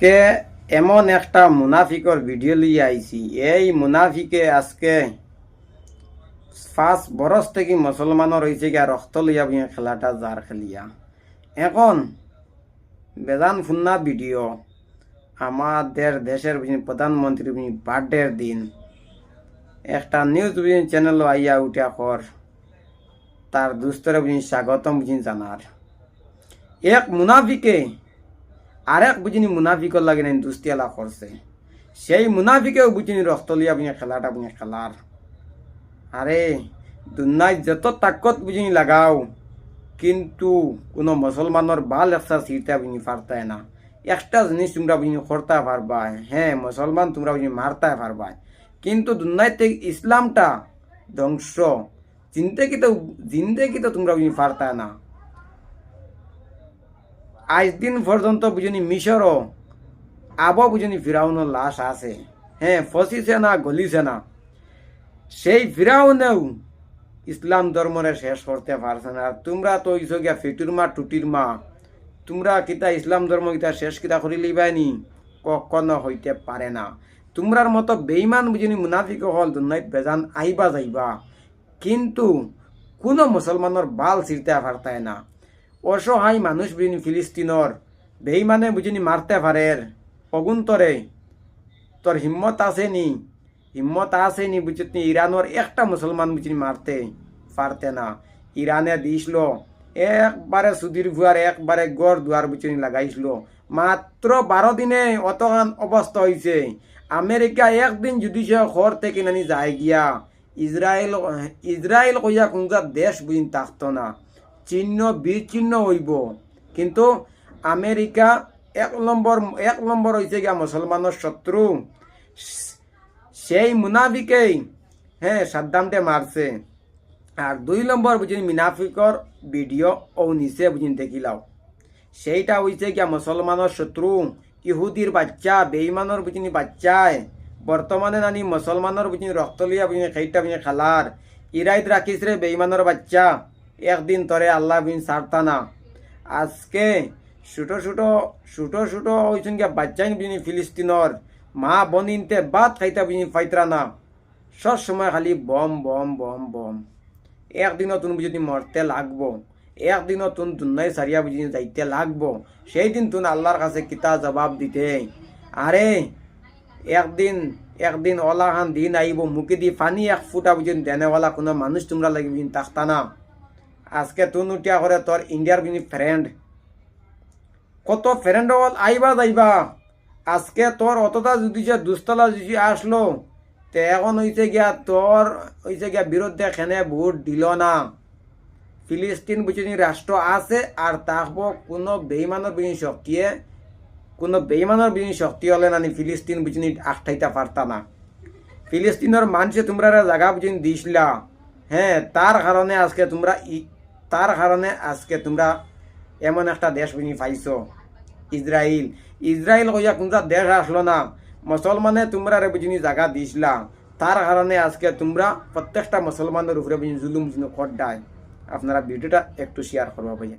আজকে এমন একটা মুনাফিকর ভিডিও লিয়ে আইছি। এই মুনাফিকে আজকে 5 বরস থেকে মুসলমানের হয়েছে গিয়া রক্ত লইয়া বিয়া খেলাটা যার খেলিয়া এখন বেদান ফুন্না ভিডিও আমাদের দেশের প্রধানমন্ত্রী বার্থডের দিন একটা নিউজ চ্যানেল আইয়া উঠা কর তার দুস্তরে স্বাগতম জানার এক মুনাফিকে আরেক বুঝিনি মুনাফিকর লাগে না দুস্তিয়ালা করছে সেই মুনাফিকেও বুঝিনি রক্ত লিয়া খেলাটা খেলার আরে দুনিয়ায় যত তাকত বুঝিনি লাগাও কিন্তু কোনো মুসলমানের বাল একটা সিরতে বুঝিনি পারতায় না। একটা জিনিস তোমরা বুঝিনি করতে পারবা, হ্যাঁ মুসলমান তোমরা বুঝিনি মারতে পারবা, কিন্তু দুনিয়াতে ইসলামটা ধ্বংস জিন্দেগি তো তোমরা বুঝিনি পারতায় না। আজ দিন পর্যন্ত বুঝিনি মিশরও আবো বুঝিনি ফিরাউনের লাশ আছে, হ্যাঁ ফসিছে না গলিছে না। সেই ফিরাউনেও ইসলাম ধর্মরে শেষ করতে পারছে না। তোমরা তো ইসো গিয়া ফিটুর মা টুটির মা, তোমরা কিতা ইসলাম ধর্ম কিতা শেষ কিতা করি লিবাইনি, কখনো হইতে পারে না। তোমরার মতো বেইমান বুঝিনি মুনাফিক হল দুনিয়াত বেজান আইবা যাইবা, কিন্তু কোনো মুসলমানের বাল ছিঁড়তে পারতায় না। অসহায় মানুষ বুঝিনি ফিলিস্তিনর বেইমানে বুঝিনি মারতে পারে অগুন্তরে, তোর হিম্মত আসেনি বুঝিনি ইরানোর একটা মুসলমান বুঝিনি মারতে পারতে না। ইরানে দিছিল একবারে সুদীর ভুয়ার একবারে গড় দুয়ার বুঝিনি লাগাইছিল, মাত্র 12 দিনে অতখান অবস্থা হয়েছে। আমেরিকা একদিন যদি সে ঘর থেকে নানি যায় গিয়া ইসরায়েল কইয়া কোনটা দেশ বুঝিন থাকতো না, চিহ্ন বিচ্ছিন্ন হইব। কিন্তু আমেরিকা এক নম্বর হয়েছে গিয়া মুসলমানের শত্রু। সেই মুনাফিকেই হ্যাঁ সাদ্দামতে মারছে। আর 2 নম্বর বুঝিন মুনাফিকর ভিডিও ও নিচে বুঝিন দেখিলাও, সেইটা হয়েছে গিয়া মুসলমানের শত্রু ইহুদির বাচ্চা বেইমানের বুঝিনি বাচ্চায় বর্তমানে নানি মুসলমানের বুঝিনি রক্ত লিয়া বুঝিনি সেইটা বুঝিনি খালার ইরাইত রাখিস রে বেইমানের বাচ্চা, একদিন তরে আল্লাহ বিন ছাড়তা না। আজকে ছোটো হয়েছেন গিয়া বাচ্চাই বুঝিনি ফিলিস্তিনর মা বনিনতে বাদ খাইতে বুঝিনি ফাইতরা না, সব সময় খালি বম বম বম বম। একদিনও তুমি বুঝিনি মরতে লাগবো, একদিনও তুমি দুনিয়ায় সারিয়া বুঝিনি যাইতে লাগবো। সেই দিন তুমি আল্লাহর কাছে কিতা জবাব দিতে। আরে একদিন ওলাখান দিন আইব মুখে দি পানি এক ফুটা বুঝিনি দেনেওয়ালা কোনো মানুষ তোমরা লাগি বুঝিনি থাকতা না। আজকে তুন উঠিয়া করে তোর ইন্ডিয়ার বুঝিনি ফ্রেন্ড কত ফ্রেন্ড আইবা যাইবা, আজকে তোর অতটা যদি যে দুস্তলা যদি আসলো তে এখন হয়েছে গিয়া তোর হয়েছে গিয়া বিরুদ্ধে খেনে ভোট দিল না। ফিলিস্তিন বুঝিনি রাষ্ট্র আছে আর থাকবো কোনো বেইমানের শক্তি হলে নানি ফিলিস্তিন বুঝিনি আখটাইতে পারতা না। ফিলিস্তিনের মানুষে তোমরা জায়গা বুঝিনি দিছিলা, হ্যাঁ তার কারণে আজকে তোমরা এমন একটা দেশ বুঝিনি পাইছো ইসরায়েল কইয়া কোনটা দেশ আসলো না। মুসলমানে তোমরা বুঝিনি জায়গা দিছিলা, তার কারণে আজকে তোমরা প্রত্যেকটা মুসলমানের উপরে বুঝিনি জুলুম খড্ডায়। আপনারা ভিডিওটা একটু শেয়ার করবা ভাইয়া।